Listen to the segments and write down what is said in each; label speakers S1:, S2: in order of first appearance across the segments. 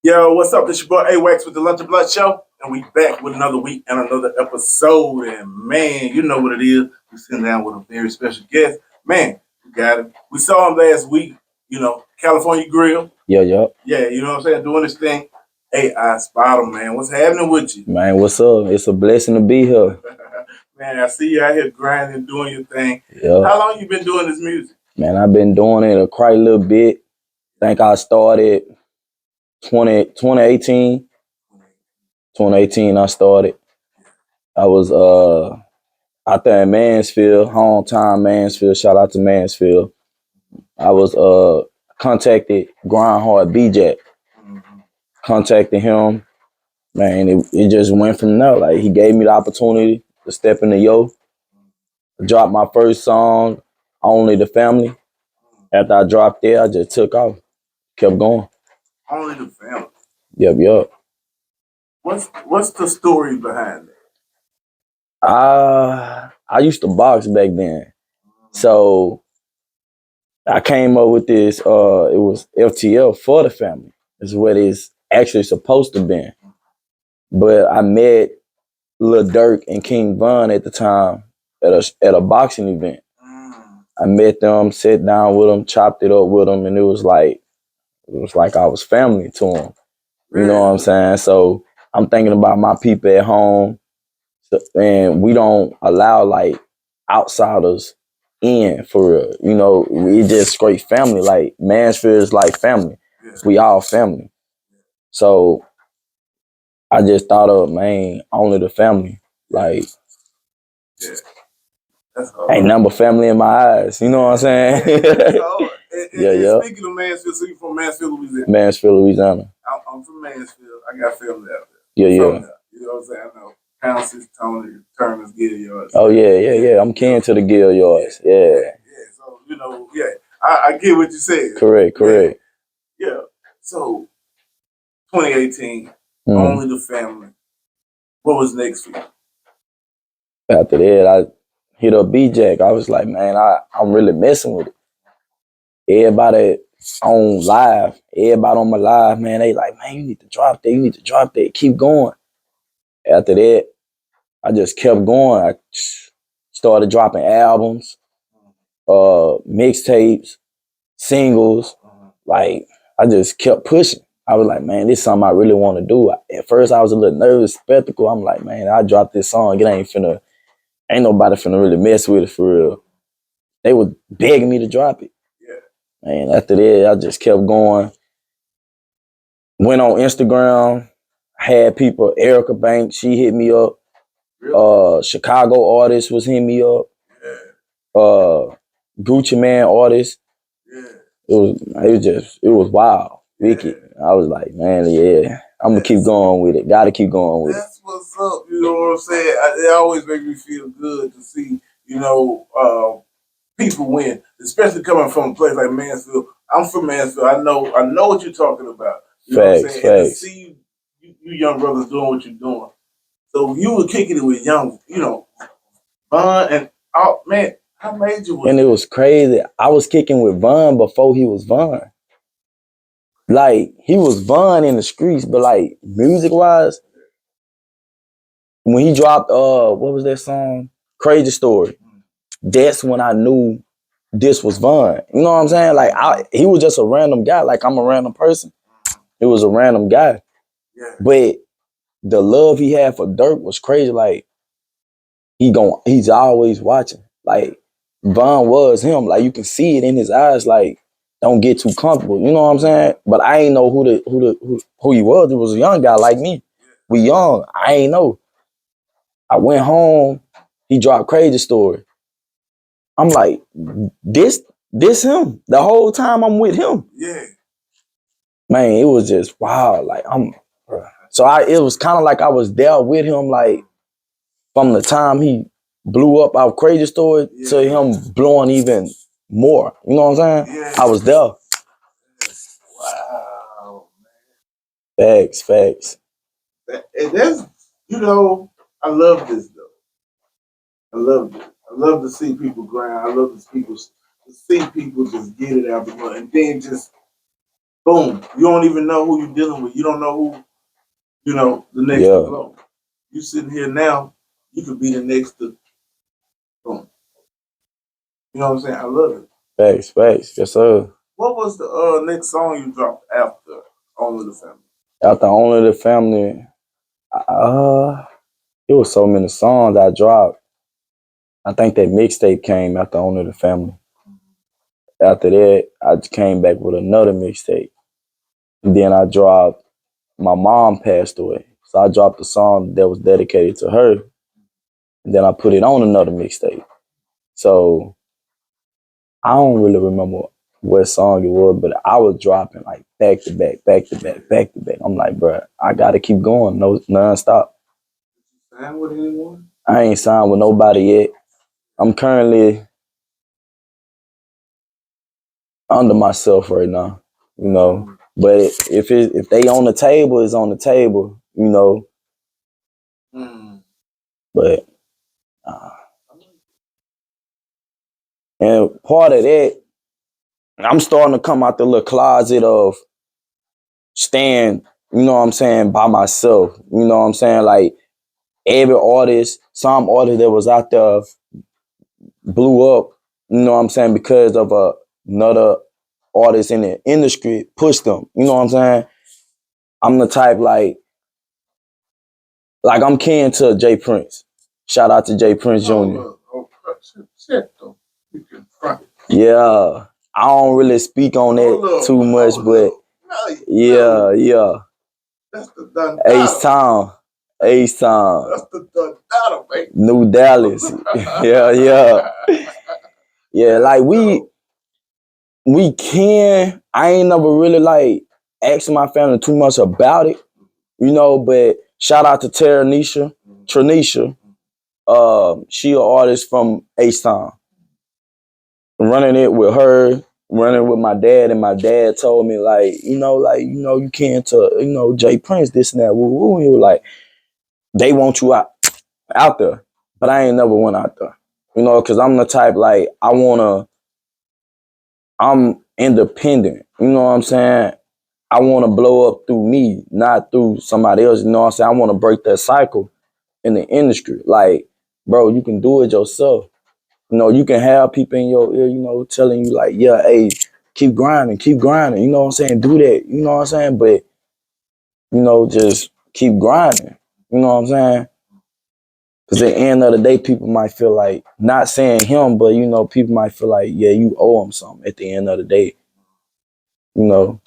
S1: Yo, what's up? This your boy A-Wax with the Lunch and Blood Show, and we back with another week and another episode. And man, you know what it is. We're sitting down with a very special guest. Man, we got him. We saw him last week, California Grill.
S2: Yeah.
S1: Yeah, you know what I'm saying? Doing this thing. AI Spotten, man. What's happening with you?
S2: Man, what's up? It's a blessing to be here.
S1: Man, I see you out here grinding, doing your thing.
S2: Yeah.
S1: How long you been doing this music?
S2: Man, I've been doing it quite a little bit. I think I started 2018. 2018 I started. I was out there in Mansfield, hometown Mansfield. Shout out to Mansfield. I was contacted Grind Hard BJ. Contacted him. Man, it just went from there. Like, he gave me the opportunity to step in the yo. Dropped my first song, Only the Family. After I dropped it, I just took off. Kept going.
S1: Only the Family.
S2: Yep.
S1: What's the story behind it?
S2: I used to box back then. So I came up with this, it was FTL, for the family. Is what it's actually supposed to be. But I met Lil Durk and King Von at the time at a boxing event. I met them, sat down with them, chopped it up with them, and it was like I was family to them. You know what I'm saying? So I'm thinking about my people at home, and we don't allow like outsiders in for real. You know, we just straight family. Like, Mansfield is like family. We all family. So I just thought of, man, only the family. Like, ain't nothing but family in my eyes. You know what I'm saying?
S1: Yeah. Speaking of Mansfield, so you from Mansfield, Louisiana?
S2: Mansfield, Louisiana.
S1: I'm from Mansfield. I got family out there.
S2: Yeah.
S1: You know what I'm saying? I know Pounces, Tony, Turner's, Gill Yards.
S2: Oh, yeah. I'm kin to the Gill Yards. Yeah.
S1: So, I get what you said.
S2: Correct.
S1: Yeah. So, 2018, Only the Family. What was next for you?
S2: After that, I hit up B-Jack. I was like, man, I'm really messing with it. Everybody on my live, man, they like, man, you need to drop that. Keep going. After that, I just kept going. I started dropping albums, mixtapes, singles. Like, I just kept pushing. I was like, man, this is something I really want to do. At first, I was a little nervous, skeptical. I'm like, man, I dropped this song. Ain't nobody finna really mess with it for real. They were begging me to drop it. Yeah. And after that, I just kept going. Went on Instagram, had people, Erica Banks, she hit me up. Really? Chicago artist was hitting me up. Yeah. Gucci Man artist. Yeah. It was wild. Wicked. I was like, man, yeah, I'm gonna keep going with it. Gotta keep going with it.
S1: That's what's up. You know what I'm saying? It always makes me feel good to see, people win, especially coming from a place like Mansfield. I'm from Mansfield. I know what you're talking about. You know what I'm saying? And to see you young brothers doing what you're doing. So you were kicking it with young, Von and man, how major was it?
S2: And it was crazy. I was kicking with Von before he was Von. Like, he was Von in the streets, but like, music wise, when he dropped what was that song? Crazy Story. That's when I knew this was Von. You know what I'm saying? Like, he was just a random guy. Like, I'm a random person. He was a random guy. Yeah. But the love he had for Dirk was crazy. Like, he's always watching. Like, Von was him. Like, you can see it in his eyes. Like, don't get too comfortable. You know what I'm saying? But I ain't know who he was. It was a young guy like me. We young. I ain't know. I went home. He dropped Crazy Story. I'm like, this him. The whole time I'm with him.
S1: Yeah.
S2: Man, it was just wild. Like, it was kind of like I was there with him, like, from the time he blew up our Crazy Story to him blowing even more. You know what I'm saying? Yeah. I was there.
S1: Wow, man.
S2: Facts.
S1: And that's, I love this though. I love it. I love to see people grind. I love to see people just get it out the mud and then just boom, you don't even know who you're dealing with. You don't know who, the next to blow. You sitting here now, you could be the next to boom. You know what I'm saying? I love it.
S2: Facts. Yes, sir.
S1: What was the next song you dropped after Only the Family?
S2: After Only the Family, it was so many songs I dropped. I think that mixtape came after Only the Family. After that, I came back with another mixtape. And then I dropped, my mom passed away. So I dropped a song that was dedicated to her. And then I put it on another mixtape. So I don't really remember what song it was, but I was dropping like back to back. I'm like, bro, I gotta keep going, no nonstop.
S1: Signed with anyone?
S2: I ain't signed with nobody yet. I'm currently under myself right now, But if they on the table, it's on the table, But and part of that, I'm starting to come out the little closet of staying, by myself. You know what I'm saying? Like every artist, some artist that was out there blew up, because of another artist in the industry pushed them. You know what I'm saying? I'm the type like I'm kin to Jay Prince. Shout out to Jay Prince Jr. Yeah. I don't really speak on that too much, but yeah.
S1: That's the done.
S2: Ace Town.
S1: That's the done, baby.
S2: New Dallas. Yeah. Yeah, like we can. I ain't never really like asked my family too much about it, but shout out to Tranisha. She an artist from H-Town. Running it with her, running with my dad, and my dad told me you can't to, Jay Prince, this and that, woo. He was like, they want you out there. But I ain't never went out there. Cause I'm the type like I'm independent. You know what I'm saying? I wanna blow up through me, not through somebody else. You know what I'm saying? I wanna break that cycle in the industry. Like, bro, you can do it yourself. You can have people in your ear, telling you like, yeah, hey, keep grinding. You know what I'm saying? Do that. You know what I'm saying? But, just keep grinding. You know what I'm saying? Because at the end of the day, people might feel like, not saying him, but, people might feel like, yeah, you owe him something at the end of the day.
S1: Now,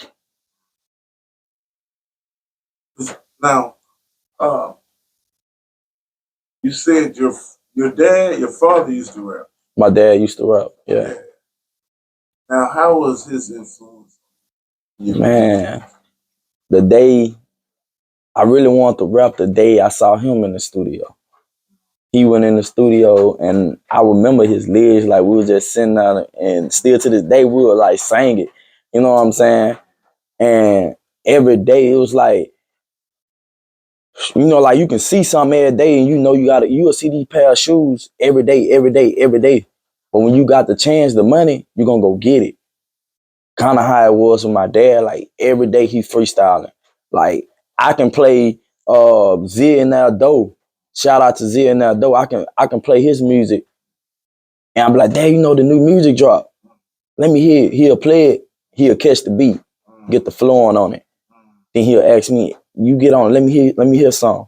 S1: you said your father used to rap.
S2: My dad used to rap, yeah.
S1: Now, how was his influence?
S2: Man, the day I really wanted to rap, the day I saw him in the studio. He went in the studio, and I remember his lyrics, like we were just sitting down, and still to this day, we were like singing. You know what I'm saying? And every day it was like, like you can see something every day, and you'll see these pair of shoes every day. But when you got the chance, the money, you're gonna go get it. Kind of how it was with my dad. Like every day he freestyling. Like I can play Zia and Aldo. Shout out to Zia and Aldo. I can play his music, and I'm like, Dad, the new music drop. Let me hear it. He'll play it. He'll catch the beat, get the flowing on it. Then he'll ask me, "You get on. Let me hear a song."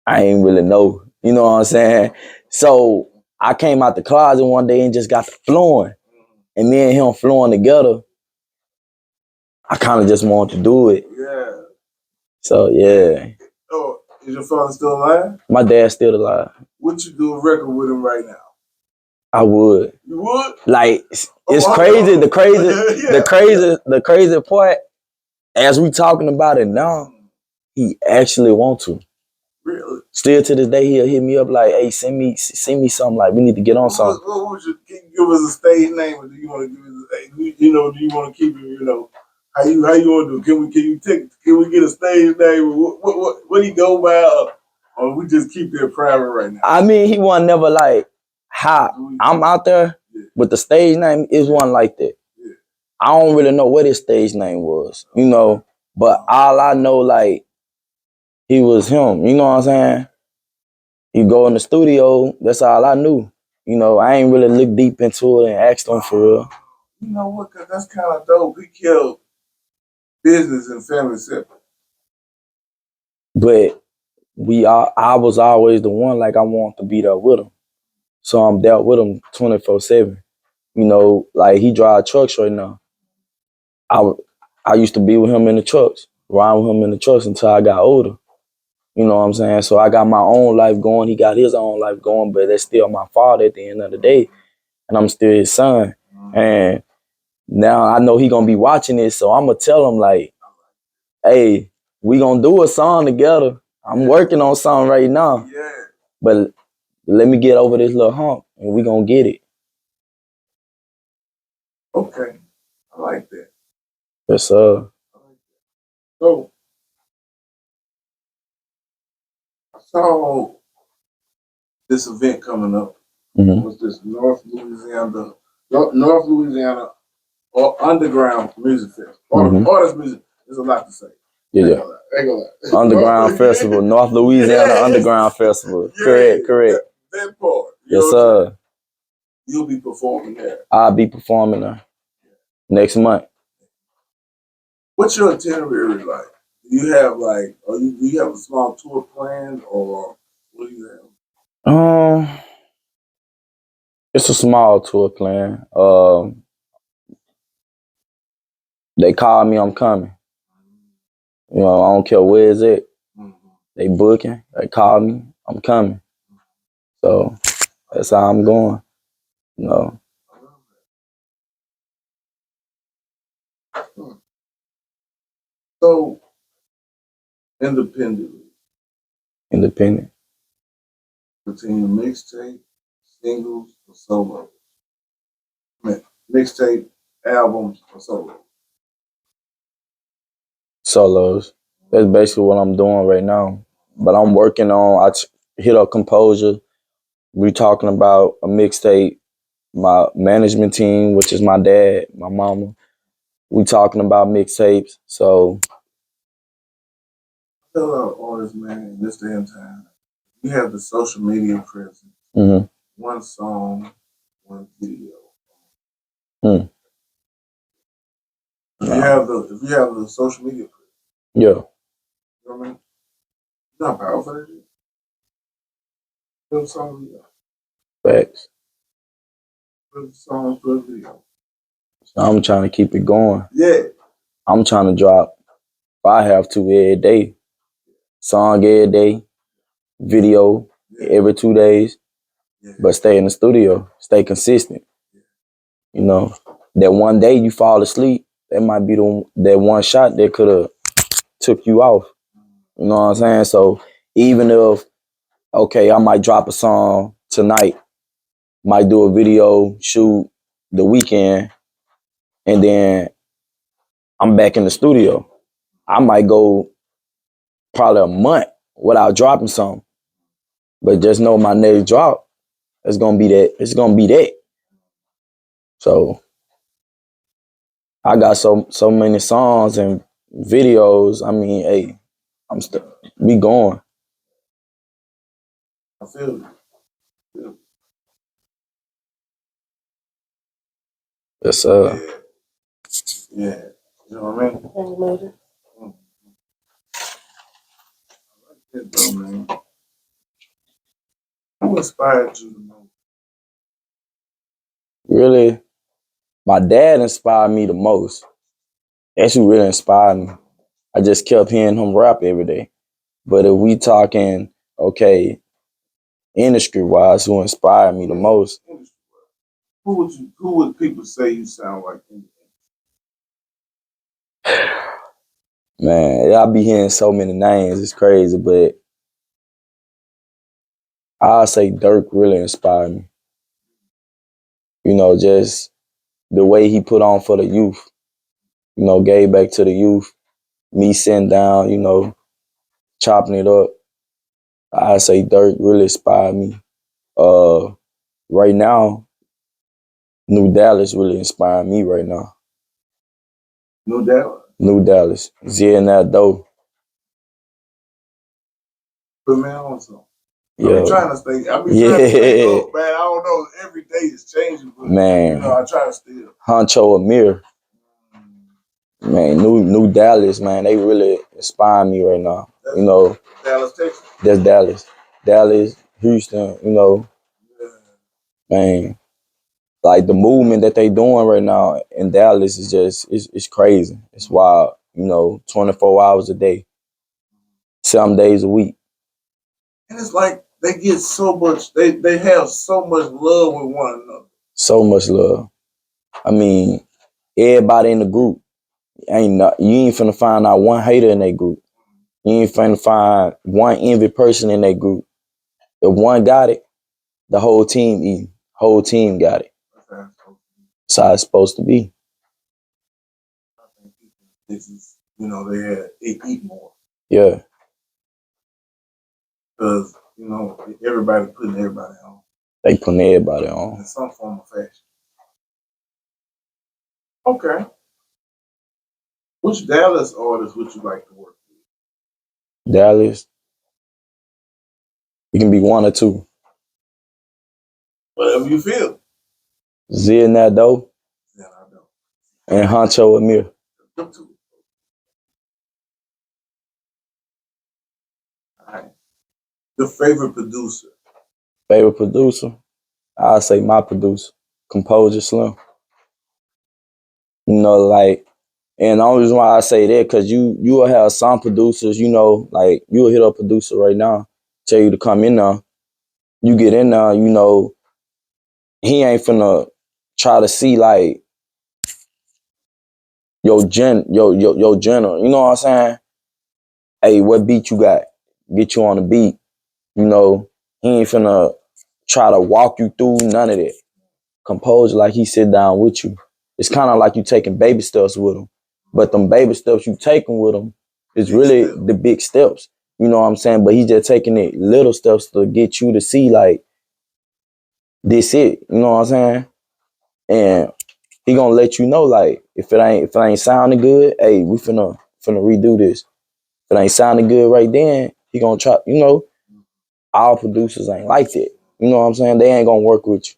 S2: I ain't really know. You know what I'm saying? So I came out the closet one day and just got the flowing, and me and him flowing together. I kind of just wanted to do it.
S1: Yeah.
S2: So yeah.
S1: Oh, is your father still alive?
S2: My dad's still alive.
S1: Would you do a record with him right now?
S2: I would.
S1: You would?
S2: Like it's crazy. The crazy part, as we talking about it now, he actually want to.
S1: Really?
S2: Still to this day, he'll hit me up like, "Hey, send me something. Like we need to get on something."
S1: What would you give us a stage name, or do you want to give us? Do you want to keep it? How you want to do? Can we get a stage name? What do you go by? Or we just keep it private right now?
S2: I mean, he wasn't never like how I'm out there with the stage name. Is one like that.
S1: Yeah.
S2: I don't really know what his stage name was, you know, but all I know, like, he was him, you know what I'm saying? He go in the studio, that's all I knew. You know, I ain't really looked deep into it and asked him for real.
S1: You know what, cause that's kind of dope. He killed business and family separate.
S2: But I was always the one, like, I want to be there with him. So I'm there with him 24/7. You know, like, he drive trucks right now. I used to be with him in the trucks, ride with him in the trucks until I got older. You know what I'm saying? So I got my own life going. He got his own life going, but that's still my father at the end of the day. And I'm still his son. And now I know he gonna be watching this, so I'm gonna tell him, like, hey, we gonna do a song together. I'm working on something right now.
S1: Yeah.
S2: But let me get over this little hump and we gonna get it.
S1: Okay. I like that.
S2: Yes, sir.
S1: So I saw this event coming up.
S2: Mm-hmm.
S1: Was this North Louisiana or underground music festival? Artist music. There's a lot to say.
S2: Yeah. Underground Festival, North Louisiana Underground Festival. Correct.
S1: That part.
S2: Yes, sir.
S1: You'll be performing there.
S2: I'll be performing there next month.
S1: What's your itinerary like? Do you have do you have a small tour planned, or what do you have?
S2: It's a small tour plan. They call me, I'm coming. You know, I don't care where it's at. They booking, they call me, I'm coming. So that's how I'm going. You know.
S1: So independent. Between the mixtape, singles, or solo. Mixtape, albums, or solo.
S2: Solos. That's basically what I'm doing right now. But I'm working on, hit up Composure. We talking about a mixtape. My management team, which is my dad, my mama, we talking about mixtapes. So
S1: Tell our artists, man, in this day and time, you have the social media presence.
S2: Mm-hmm.
S1: One song, one video.
S2: Mm.
S1: If you have the social media presence.
S2: Yeah.
S1: You know what I mean? You know how powerful that is? Put a song video.
S2: Facts.
S1: Put a song, put a video.
S2: I'm trying to keep it going.
S1: Yeah.
S2: I'm trying to drop, if I have to, every day. Song every day, video every 2 days, but stay in the studio, stay consistent. You know, that one day you fall asleep, that might be that one shot that could have took you off. You know what I'm saying? So even if, okay, I might drop a song tonight, might do a video shoot the weekend, and then I'm back in the studio. I might go probably a month without dropping something. But just know my next drop is gonna be that. It's gonna be that. So I got so many songs and videos. I mean, hey, we going.
S1: I feel it.
S2: Yes, sir.
S1: Yeah. You know what I mean? I like that though, man. Who inspired you the most?
S2: Really, my dad inspired me the most. That's who really inspired me. I just kept hearing him rap every day. But if we talking, okay, industry-wise, who inspired me the most?
S1: Who would people say you sound like?
S2: Man, y'all be hearing so many names. It's crazy, but I'll say Dirk really inspired me. You know, just the way he put on for the youth. You know, gave back to the youth. Me sitting down, you know, chopping it up. I say Dirk really inspired me. Right now, New Dallas really inspired me right now.
S1: New Dallas.
S2: New Dallas. Zia and that dough.
S1: Put me on some.
S2: Yeah.
S1: I'm trying to stay. Trying to stay up, man. I don't know. Every day is changing, but
S2: man.
S1: I try to stay up.
S2: Honcho Amir. Man, New Dallas, man. They really inspire me right now. That's
S1: Dallas, Texas.
S2: That's Dallas. Dallas, Houston, man. Like the movement that they doing right now in Dallas is just it's crazy. It's wild. 24 hours a day, 7 days a week.
S1: And it's like they get so much. They have so much love with one another.
S2: So much love. I mean, everybody in the group you ain't finna find out one hater in that group. You ain't finna find one envy person in that group. If one got it, the whole team eating. Whole team got it. That's how it's supposed to be.
S1: This is, they eat more.
S2: Yeah.
S1: Because, everybody putting everybody on.
S2: They putting everybody on.
S1: In some form of fashion. Okay. Which Dallas artists would you like to work with?
S2: Dallas. It can be one or two.
S1: Whatever you feel.
S2: Zia Nado. And Honcho Amir.
S1: All right. Your favorite producer?
S2: Favorite producer? I'll say my producer. Composer Slim. And the only reason why I say that, because you will have some producers, like you will hit a producer right now, tell you to come in there. You get in there, he ain't finna try to see like your general, you know what I'm saying? Hey, what beat you got? Get you on the beat. He ain't finna try to walk you through none of that. Composer, like he sit down with you. It's kind of like you taking baby steps with him. But them baby steps you taking with him is really the big steps. You know what I'm saying? But he's just taking it little steps to get you to see like this it. You know what I'm saying? And he gonna let you know like if it ain't sounding good, hey, we finna redo this. If it ain't sounding good right then, he gonna try. All producers ain't like that. You know what I'm saying? They ain't gonna work with you.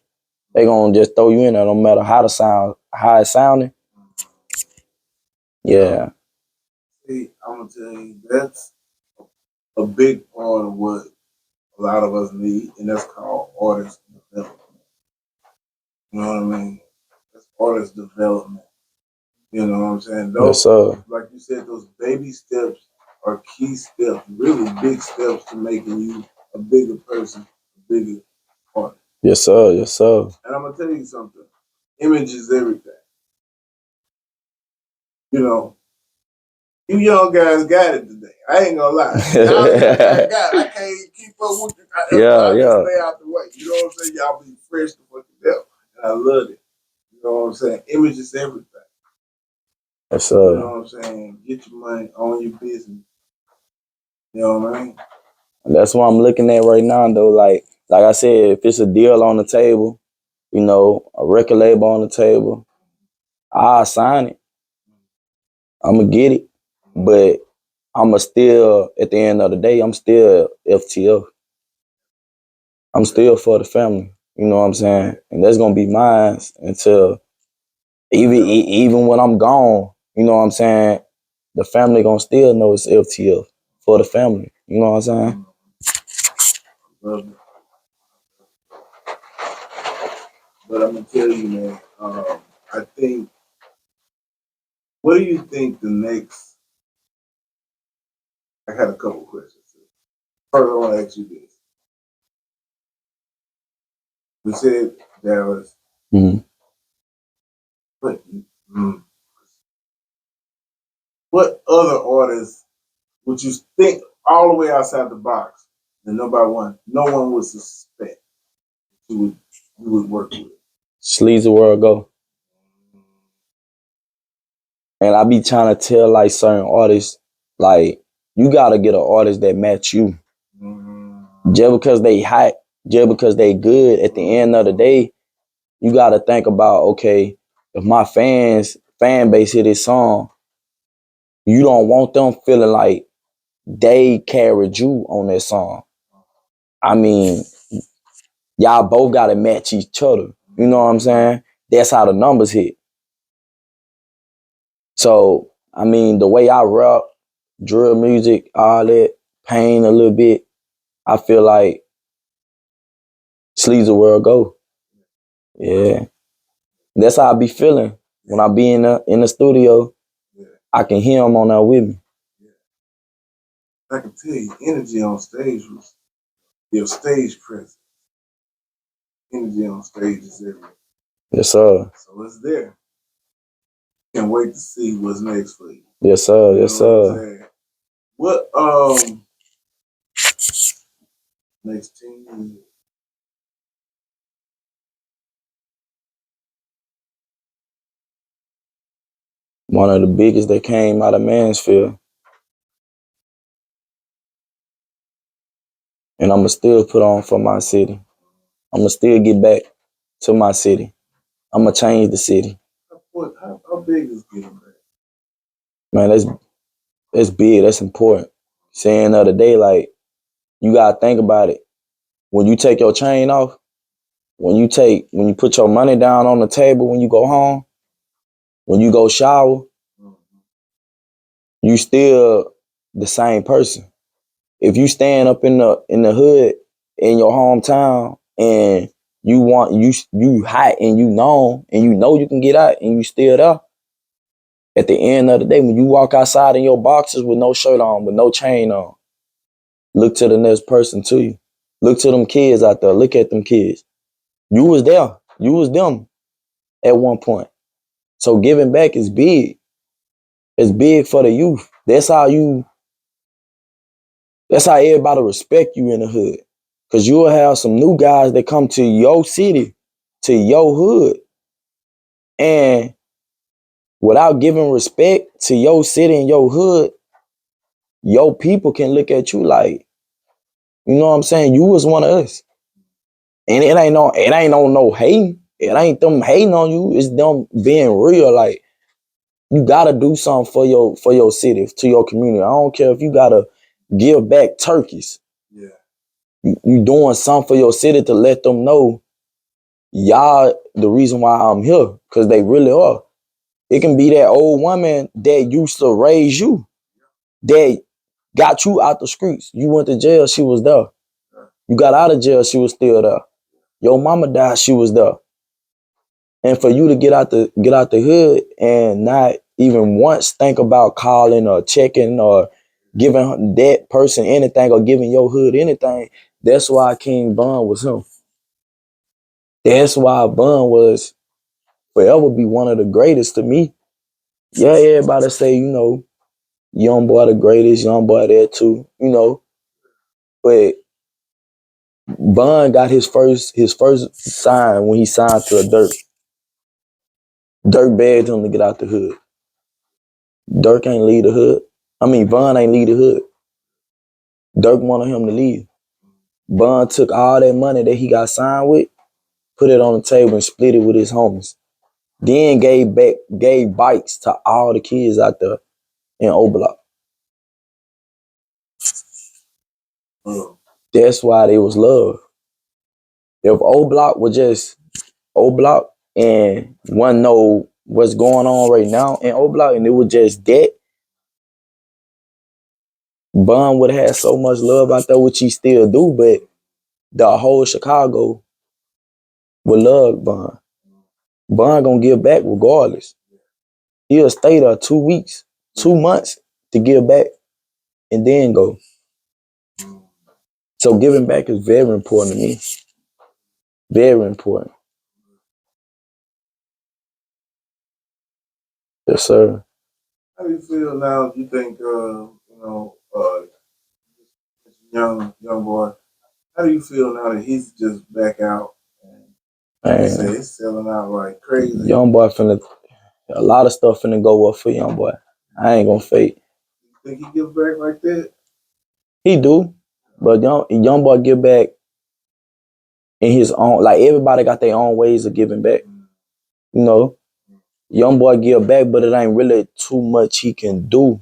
S2: They gonna just throw you in there no matter how it's sounding. Yeah.
S1: See, I'm gonna tell you, that's a big part of what a lot of us need, and that's called artist development. You know what I mean? That's artist development. You know what I'm saying?
S2: Yes, sir.
S1: Like you said, those baby steps are key steps, really big steps to making you a bigger person, a bigger artist.
S2: Yes, sir. Yes, sir.
S1: And I'm gonna tell you something. Image is everything. You young guys got it today. I ain't gonna lie. I can't keep up with you. I just stay out the way. You know what I'm saying? Y'all be fresh to fucking death. And I love it. You know what I'm saying? Image is everything.
S2: Yes, sir.
S1: You know what I'm saying? Get your money, own your business. You know what I mean?
S2: That's what I'm looking at right now, though. Like I said, if it's a deal on the table, a record label on the table, I'll sign it. I'm going to get it. But I'm still, at the end of the day, I'm still FTF. I'm still for the family. You know what I'm saying? And that's going to be mine until even when I'm gone, you know what I'm saying? The family going to still know it's FTF for the family. You know what I'm saying?
S1: But I'm going to tell you, man, I think, what do you think the next, I had a couple questions. First, I want to ask you this. We said Dallas.
S2: Mm-hmm.
S1: What other artists would you think all the way outside the box that no one would suspect you would work with?
S2: Sleazy World Go. And I be trying to tell like certain artists, like, you gotta get an artist that match you. Just because they hot, just because they good, at the end of the day, you gotta think about, okay, if my fan base hear this song You don't want them feeling like they carried you on that song. I mean, y'all both gotta match each other. You know what I'm saying? That's how the numbers hit. So, I mean, the way I rap, drill music, all that, pain a little bit, I feel like Sleeves the World go. Yeah. That's how I be feeling. When I be in the studio, I can hear them on there with me.
S1: I can tell you, energy on stage was your stage presence. Energy on stage is everywhere.
S2: Yes, sir.
S1: So it's there. Can't wait to see what's next for you.
S2: Yes, sir. Yes, sir.
S1: What next 10 years?
S2: One of the biggest that came out of Mansfield. And I'ma still put on for my city. I'ma still get back to my city. I'ma change the city.
S1: How big is getting back?
S2: Man, that's big. That's important. Saying the other day, like, you gotta think about it. When you take your chain off, when you put your money down on the table when you go home, when you go shower, you still the same person. If you stand up in the hood in your hometown and you hot and you know you can get out and you still there, at the end of the day, when you walk outside in your boxers with no shirt on, with no chain on, look to the next person to you. Look to them kids out there. Look at them kids. You was there. You was them at one point. So giving back is big. It's big for the youth. That's how everybody respect you in the hood. Cause you'll have some new guys that come to your city, to your hood. And without giving respect to your city and your hood, your people can look at you like, you know what I'm saying? You was one of us. And it ain't on no hating. It ain't them hating on you. It's them being real. Like, you gotta do something for your city, to your community. I don't care if you gotta give back turkeys.
S1: Yeah.
S2: You doing something for your city to let them know y'all the reason why I'm here. Cause they really are. It can be that old woman that used to raise you, that got you out the streets. You went to jail, she was there. You got out of jail, she was still there. Your mama died, she was there. And for you to get out the hood and not even once think about calling or checking or giving that person anything or giving your hood anything, that's why King Von was him. That's why Von was forever be one of the greatest to me. Yeah, everybody say, young boy the greatest, young boy there too, But Von got his first sign when he signed to a Dirk. Dirk begged him to get out the hood. Dirk ain't leave the hood. Von ain't leave the hood. Dirk wanted him to leave. Von took all that money that he got signed with, put it on the table and split it with his homies. Then gave bikes to all the kids out there in O-Block. That's why they was love. If O-Block was just O-Block and one know what's going on right now in O-Block and it was just that, Von would have had so much love out there, which he still do, but the whole Chicago would love Von. Von gonna give back regardless. He'll stay there 2 weeks, 2 months to give back and then go. So giving back is very important to me. Very important. Yes, sir.
S1: How do you feel now? You think young boy? How do you feel now that he's just back out and say it's selling out like crazy?
S2: Young boy a lot of stuff finna go up for young boy. I ain't gonna fake.
S1: You think he give back like that?
S2: He do, but young boy give back in his own. Like, everybody got their own ways of giving back. Young boy give back, but it ain't really too much he can do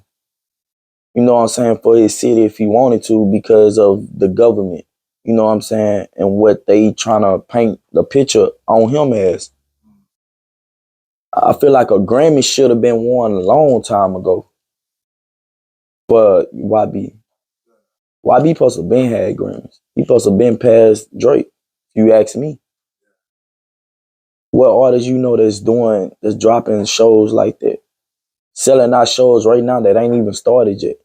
S2: you know what I'm saying, for his city if he wanted to because of the government, you know what I'm saying, and what they trying to paint the picture on him as. I feel like a Grammy should have been won a long time ago. But YB supposed to been had Grammys. He supposed to been past Drake, if you ask me. What artists you know that's dropping shows like that? Selling out shows right now that ain't even started yet.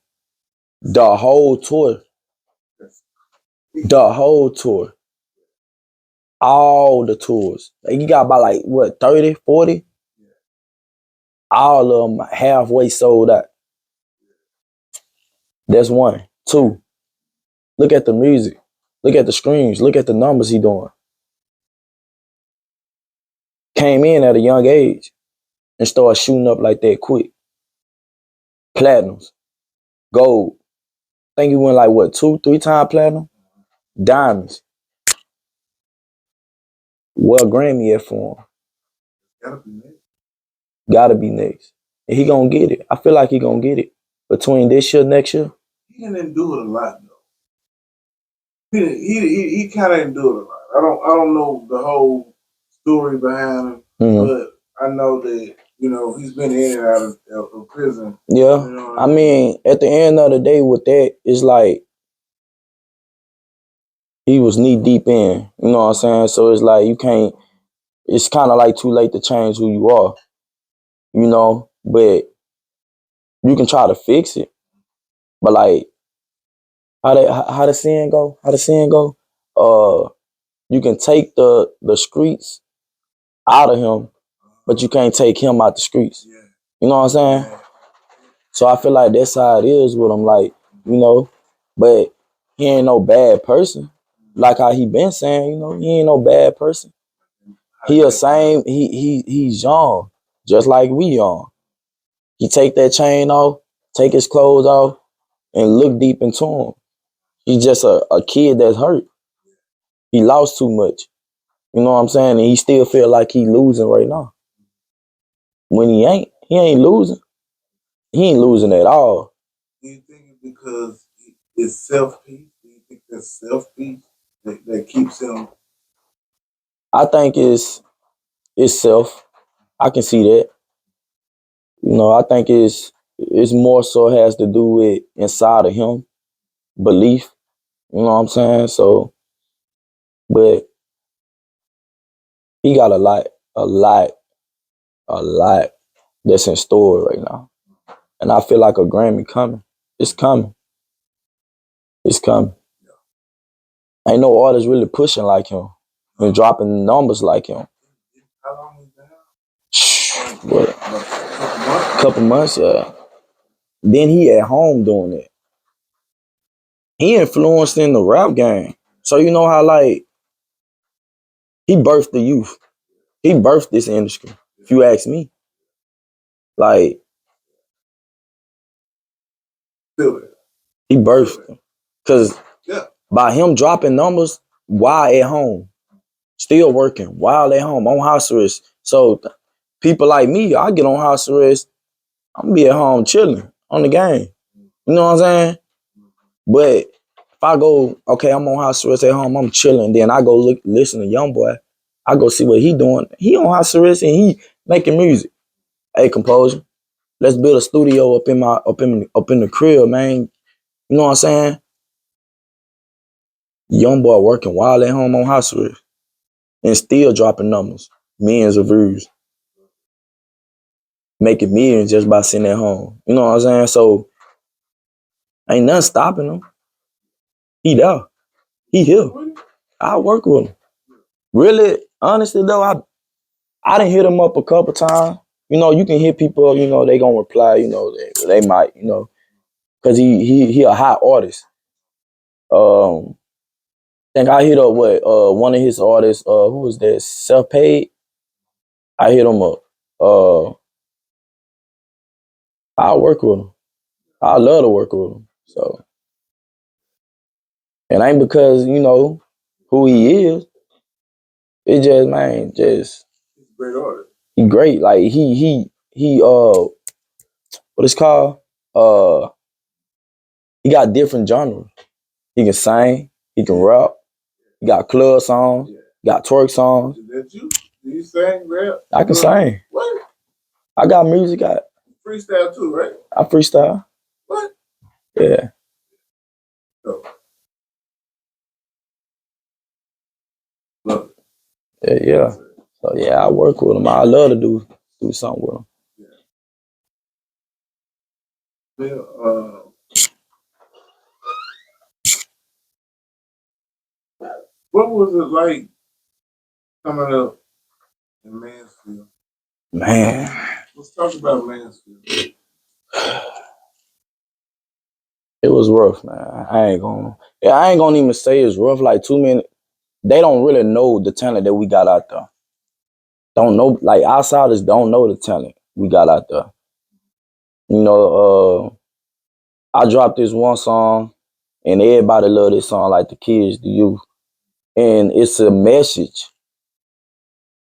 S2: The whole tour. The whole tour. All the tours. Like you got about like, what, 30, 40? All of them halfway sold out. That's one. Two, look at the music. Look at the streams. Look at the numbers he doing. Came in at a young age and started shooting up like that quick. Platinums. Gold. I think he went like, what, 2, 3 times platinum? Diamonds. What Grammy at for him? Gotta be next. And he gonna get it. I feel like he gonna get it. Between this year, next year.
S1: He didn't do it a lot though. He kind of didn't do it a lot. I don't know the whole story behind him, but I know that he's been in and out of prison.
S2: Yeah, I mean, at the end of the day, with that, it's like he was knee deep in. You know what I'm saying? So it's like you can't. It's kind of like too late to change who you are. You know, but you can try to fix it. But like, how the saying go? How the saying go? You can take the streets out of him, but you can't take him out the streets. You know what I'm saying? So I feel like that's how it is with him. Like, but he ain't no bad person. Like how he been saying, he ain't no bad person. He's young, just like we young. He take that chain off, take his clothes off, and look deep into him. He's just a kid that's hurt. He lost too much. You know what I'm saying? And he still feel like he losing right now. When he ain't losing. He ain't losing at all.
S1: Do you think it's because it's self-peace? Do you think that's self-peace that keeps him?
S2: I think it's self. I can see that. I think it's more so has to do with inside of him, belief. You know what I'm saying? So, but he got a lot that's in store right now. And I feel like a Grammy coming. It's coming. It's coming. Ain't no artist really pushing like him and dropping numbers like him.
S1: How long has been out?
S2: What? A couple months, yeah. Then he at home doing it. He influenced in the rap game. So you know how like he birthed the youth. He birthed this industry, if you ask me. Like, he birthed them. Because by him dropping numbers while at home, still working, while at home, on house arrest. So people like me, I get on house arrest, I'm gonna be at home chilling on the game. You know what I'm saying? But if I go, okay, I'm on house arrest at home, I'm chilling, then I go listen to Youngboy, I go see what he doing. He on house arrest and he making music. Hey, composer, let's build a studio up in the crib, man. You know what I'm saying? Youngboy working while at home on house arrest and still dropping numbers, millions of views, making millions just by sitting at home. You know what I'm saying? So ain't nothing stopping him. He there. He here. I work with him. Really, honestly though, I done hit him up a couple times. You can hit people, they gonna reply, they might, because he a hot artist. I think I hit up with one of his artists, who was that, Self-Paid. I hit him up. I work with him. I love to work with him. So, and ain't because, who he is. It just, man, just
S1: he's a great artist.
S2: He great. Like he what it's called? He got different genres. He can sing. He can rap. He got club songs. Got twerk songs.
S1: Is that you? Do you sing, rap?
S2: I can sing.
S1: What?
S2: I got music.
S1: Freestyle too, right?
S2: I freestyle.
S1: What?
S2: Yeah.
S1: Oh. Look.
S2: Yeah. So yeah, I work with him. I love to do something with him.
S1: Well, what was it like coming up in Mansfield?
S2: Man.
S1: Let's talk about Mansfield.
S2: It was rough, man. I ain't gonna even say it's rough. Like too many, they don't really know the talent that we got out there. Don't know, like outsiders don't know the talent we got out there. You know, I dropped this one song and everybody love this song, like the kids, the youth. And it's a message.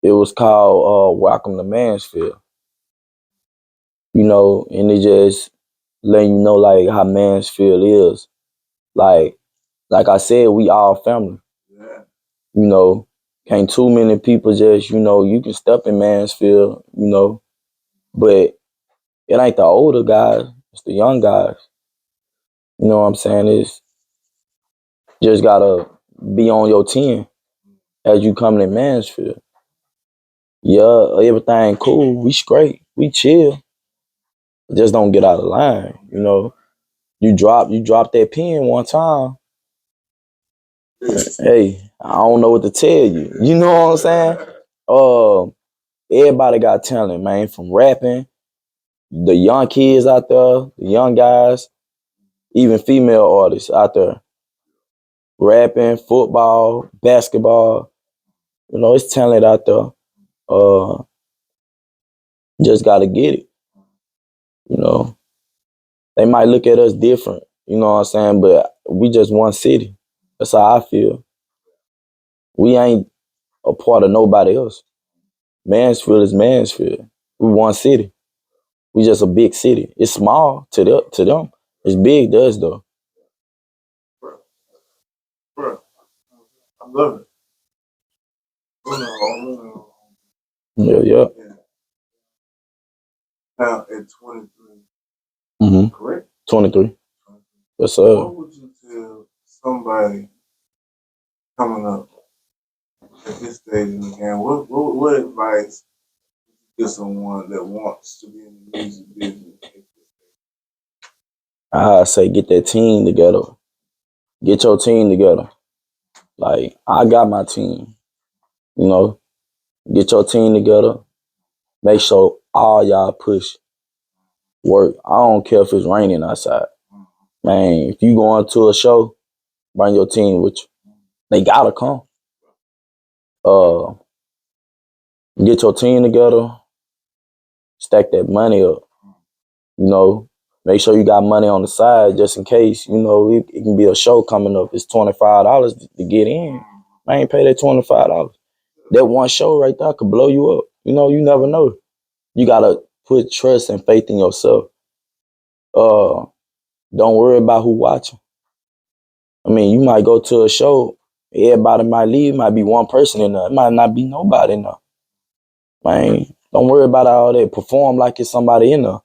S2: It was called Welcome to Mansfield. You know, and it just letting you know like how Mansfield is. Like I said, we all family.
S1: Yeah.
S2: You know, can't too many people just, you know, you can step in Mansfield, you know, but it ain't the older guys, it's the young guys. You know what I'm saying? It's just gotta be on your 10 as you coming in Mansfield. Yeah, everything cool, we straight, we chill. Just don't get out of line, you know. You drop that pen one time. Hey, I don't know what to tell you. You know what I'm saying? Everybody got talent, man, from rapping, the young kids out there, the young guys, even female artists out there, rapping, football, basketball. You know, it's talent out there. Just gotta get it. You know, they might look at us different. You know what I'm saying? But we just one city. That's how I feel. We ain't a part of nobody else. Mansfield is Mansfield. We one city. We just a big city. It's small to them. It's big to us though.
S1: Bro, I love it.
S2: Yeah.
S1: Now at 23, correct?
S2: 23. Yes, sir.
S1: What would you tell somebody coming up at this stage in the game? What advice would you give someone that wants to be in the music business?
S2: I say get that team together. Get your team together. Like, I got my team. You know, get your team together. Make sure all y'all push work. I don't care if it's raining outside. Man, if you going to a show, bring your team with you. They gotta come. Get your team together. Stack that money up. You know, make sure you got money on the side just in case. You know, it can be a show coming up. It's $25 to get in. I ain't pay that $25. That one show right there could blow you up. You know, you never know. You gotta put trust and faith in yourself. Don't worry about who watching. I mean, you might go to a show, everybody might leave, might be one person in there. It might not be nobody in there. Man, don't worry about all that. Perform like it's somebody in there.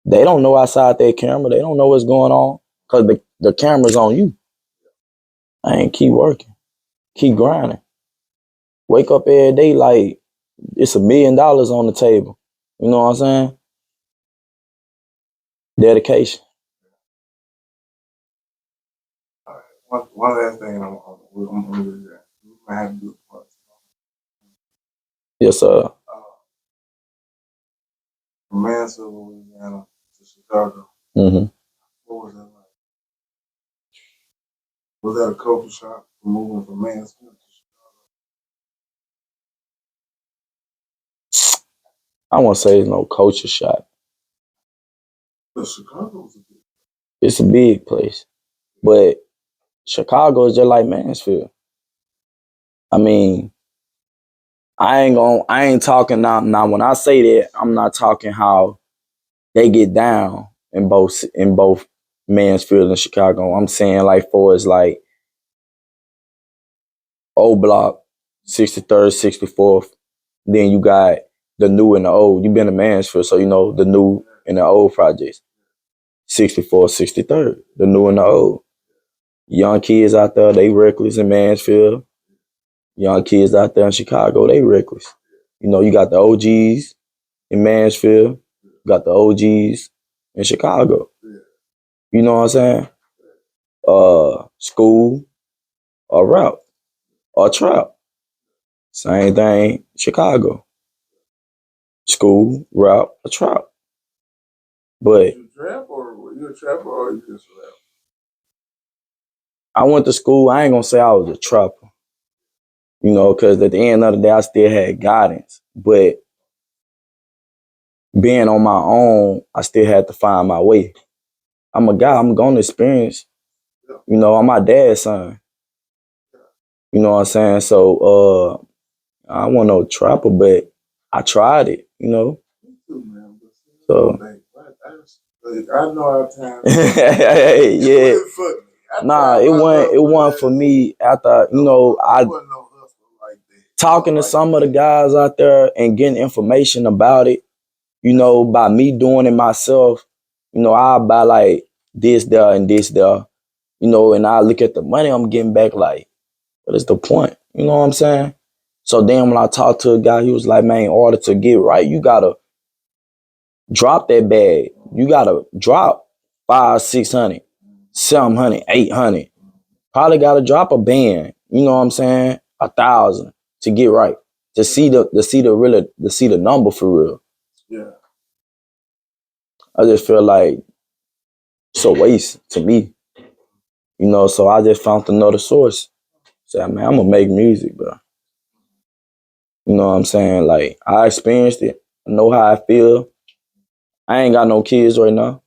S2: They don't know outside their camera. They don't know what's going on because the camera's on you. Keep working. Keep grinding. Wake up every day like it's $1 million on the table. You know what I'm saying? Dedication.
S1: All right. One last thing, I'm going to do that. We might have to do a part.
S2: Yes, sir.
S1: From Mansfield, Louisiana to Chicago.
S2: Mm-hmm.
S1: What was that like? Was that a culture shock for moving from Mansfield to Chicago?
S2: I won't say it's no culture shock.
S1: But Chicago was a big place.
S2: It's a big place. But Chicago is just like Mansfield. I mean, I ain't talking now when I say that, I'm not talking how they get down in both Mansfield and Chicago. I'm saying like for it's like old block, 63rd, 64th. Then you got the new and the old. You've been to Mansfield, so you know the new and the old projects. 64th, 63rd, the new and the old. Young kids out there, they reckless in Mansfield. Young kids out there in Chicago, they reckless. You know, you got the OGs in Mansfield, you got the OGs in Chicago. You know what I'm saying? School or route or trout. Same thing, Chicago. School, route, or trout. But
S1: you trap or were you a trapper or you just rap?
S2: I went to school. I ain't gonna say I was a trapper, you know, because at the end of the day, I still had guidance. But being on my own, I still had to find my way. I'm a guy. I'm going to experience. You know, I'm my dad's son. You know what I'm saying? So I wasn't no trapper, but I tried it. You know.
S1: Me too, man.
S2: So.
S1: I know our time.
S2: Yeah. Nah, it wasn't for me. After you know, I wasn't no hustle like that. Talking to some of the guys out there and getting information about it. You know, by me doing it myself. You know, I buy like this there and this there. You know, and I look at the money I'm getting back. Like, what is the point? You know what I'm saying? So then when I talked to a guy, he was like, "Man, in order to get right, you gotta drop that bag. You gotta drop 500, 600, 700, 800. Probably gotta drop a band. You know what I'm saying? 1,000 to get right. To see the number for real.
S1: Yeah.
S2: I just feel like it's a waste to me. You know, so I just found another source. Said, man, I'm gonna make music, bro. You know what I'm saying? Like, I experienced it. I know how I feel. I ain't got no kids right now.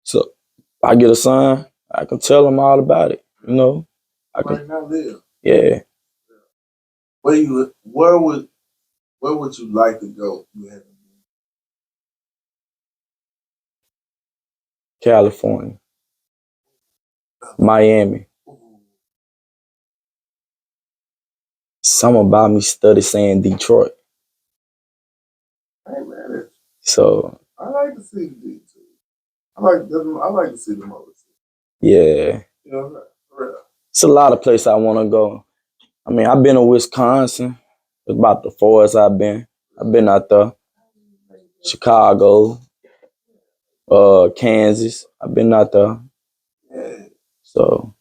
S2: So if I get a son, I can tell him all about it. You know? I can,
S1: right now live.
S2: Yeah.
S1: Where would you like to go? You haven't been?
S2: California. Miami. Some about me study saying Detroit.
S1: Hey man,
S2: so
S1: I like to see the Detroit. I like to see the other cities.
S2: Yeah.
S1: You know, for real.
S2: It's a lot of places I want to go. I mean, I've been to Wisconsin. It's about the farthest I've been. I've been out there. Chicago, Kansas. I've been out there.
S1: Yeah.
S2: So.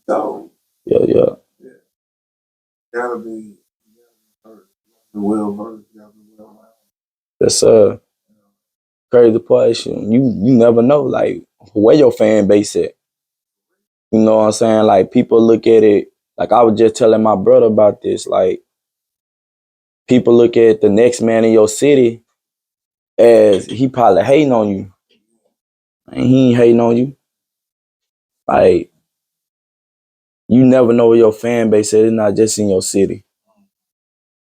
S1: So.
S2: Yeah.
S1: Gotta be well versed. Gotta be well versed.
S2: That's crazy part. You never know like where your fan base at. You know what I'm saying? Like people look at it. Like I was just telling my brother about this. Like people look at the next man in your city as he probably hating on you. And he ain't hating on you. Like, you never know where your fan base is. It's not just in your city.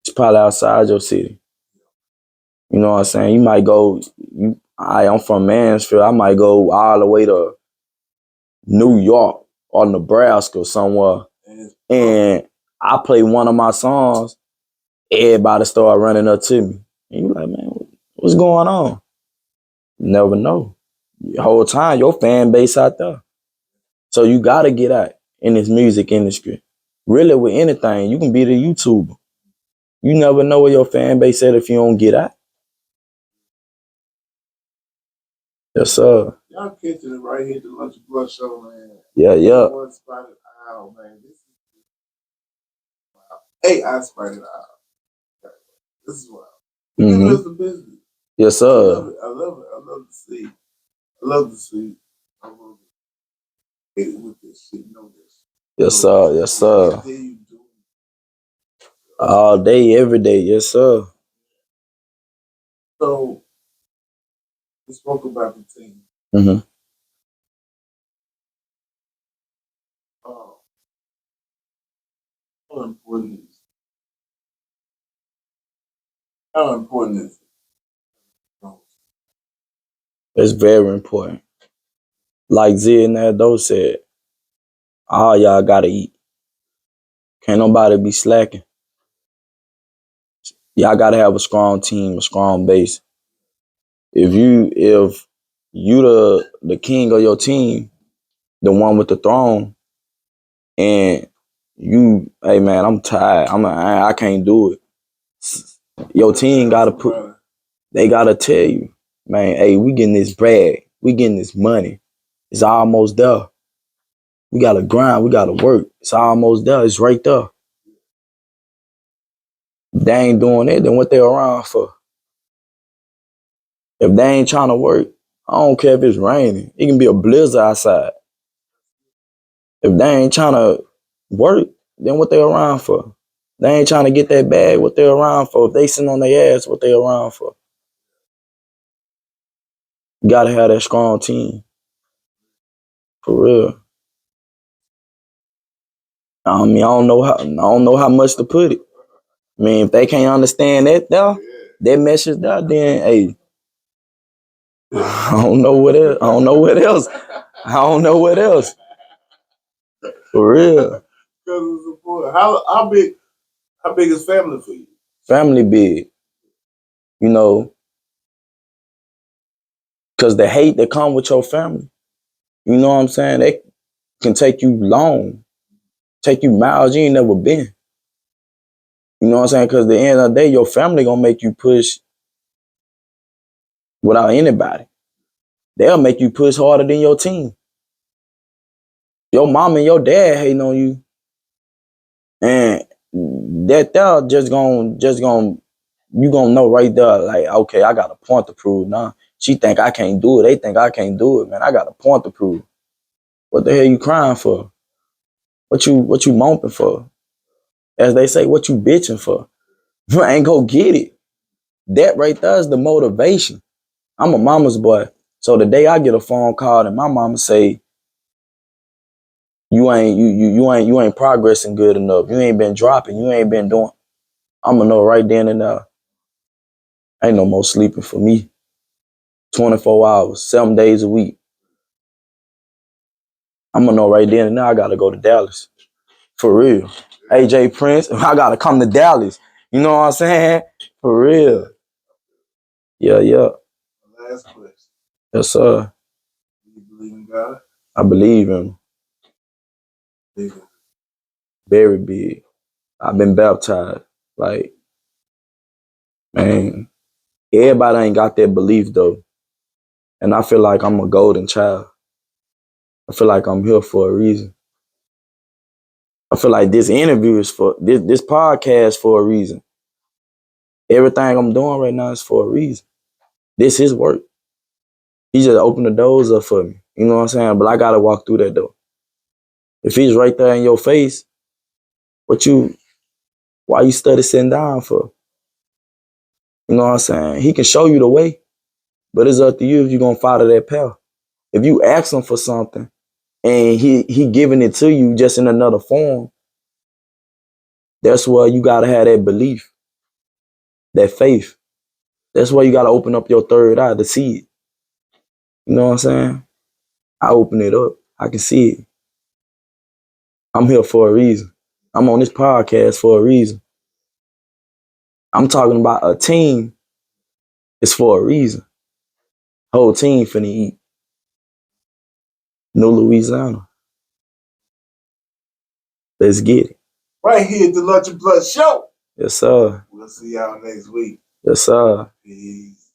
S2: It's probably outside your city. You know what I'm saying? You might go, I'm from Mansfield. I might go all the way to New York or Nebraska or somewhere. And I play one of my songs, everybody start running up to me. And you like, man, what's going on? You never know. The whole time, your fan base out there. So you gotta get out in this music industry. Really, with anything, you can be the YouTuber. You never know where your fan base at if you don't get out. Yes, sir.
S1: Y'all catching it right here, the Lunch Blood Show, man.
S2: Yeah.
S1: One spotted owl, man. This is wow. AI Spotted Owl. This is wild. This is the business.
S2: Yes, sir.
S1: I love it. I love to see. I love to see. I love it with this shit. Know this.
S2: Yes, sir. Yes, sir. All day, every day. Yes, sir.
S1: So, we spoke about the team.
S2: Mm-hmm.
S1: How important is it? How important is it?
S2: It's very important. like Zid and Ado said, all y'all gotta eat. Can't nobody be slacking. Y'all gotta have a strong team, a strong base. If you the king of your team, the one with the throne, and you, hey man, I'm tired. I can't do it. Your team they gotta tell you, man, hey, we getting this bread, we getting this money. It's almost there. We gotta grind, we gotta work. It's almost there. It's right there. If they ain't doing it, then what they around for? If they ain't trying to work, I don't care if it's raining. It can be a blizzard outside. If they ain't trying to work, then what they around for? They ain't trying to get that bag, what they around for? If they sitting on their ass, what they around for? You gotta have that strong team. For real. I mean, I don't know how much to put it. I mean, if they can't understand that message there, then hey, I don't know what else. I don't know what else. I don't know what else. For real.
S1: How big is family for you?
S2: Family big. You know, because the hate that come with your family, you know what I'm saying? They can take you long, take you miles you ain't never been. You know what I'm saying? Because at the end of the day, your family gonna make you push without anybody. They'll make you push harder than your team. Your mom and your dad hating on you, and they're just gonna you gonna know right there, like, okay, I got a point to prove now. She think I can't do it. They think I can't do it, man. I got a point to prove. What the hell you crying for? What you moping for? As they say, what you bitching for? I ain't go get it. That right there is the motivation. I'm a mama's boy. So the day I get a phone call and my mama say, you ain't progressing good enough. You ain't been dropping. You ain't been doing. I'ma know right then and there. Ain't no more sleeping for me. 24 hours, 7 days a week. I'ma know right then and there I gotta go to Dallas. For real. AJ Prince, I gotta come to Dallas. You know what I'm saying? For real. Yeah.
S1: Last question.
S2: Yes, sir.
S1: Do you believe in God?
S2: I believe him.
S1: Big.
S2: Very big. I've been baptized. Like, man, everybody ain't got that belief though. And I feel like I'm a golden child. I feel like I'm here for a reason. I feel like this interview is for this podcast for a reason. Everything I'm doing right now is for a reason. This is work. He just opened the doors up for me. You know what I'm saying? But I gotta walk through that door. If he's right there in your face, why you study sitting down for? You know what I'm saying? He can show you the way, but it's up to you if you're gonna follow that path. If you ask him for something and he giving it to you just in another form, that's where you gotta have that belief, that faith. That's why you gotta open up your third eye to see it. You know what I'm saying? I open it up. I can see it. I'm here for a reason. I'm on this podcast for a reason. I'm talking about a team. It's for a reason. Whole team finna eat. New Louisiana. Let's get it.
S1: Right here at the Lunch and Blood Show.
S2: Yes, sir.
S1: We'll see y'all next week.
S2: Yes, sir.
S1: Peace.